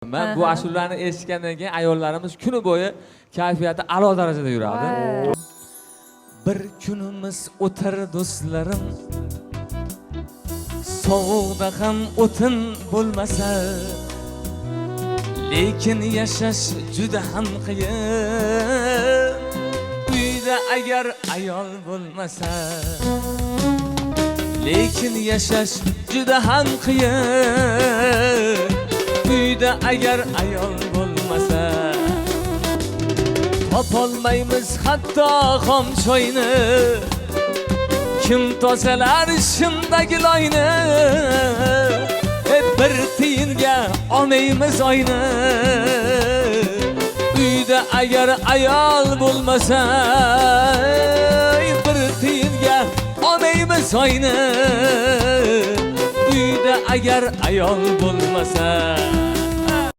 Ben bu ashullarni eshitgandan keyin ayollarimiz kuni bo'yi kayfiyati a'lo darajada yuradi. Bir kunimiz o'tar do'stlarim, sovuqda ham o'tin bo'lmasa, lekin yashash juda ham qiyin. Uyda agar ayol bo'lmasa, lekin yashash juda ham qiyin. Uyda agar ayol bo'lmasa, topolmaymiz hatto xom choyni. Kim tozalar shimdagi loyni? Bir tiyinga olmaymiz oyni. Uyda agar ayol bo'lmasa, bir tiyinga olmaymiz oyni. Uyda agar ayol bo'lmasa,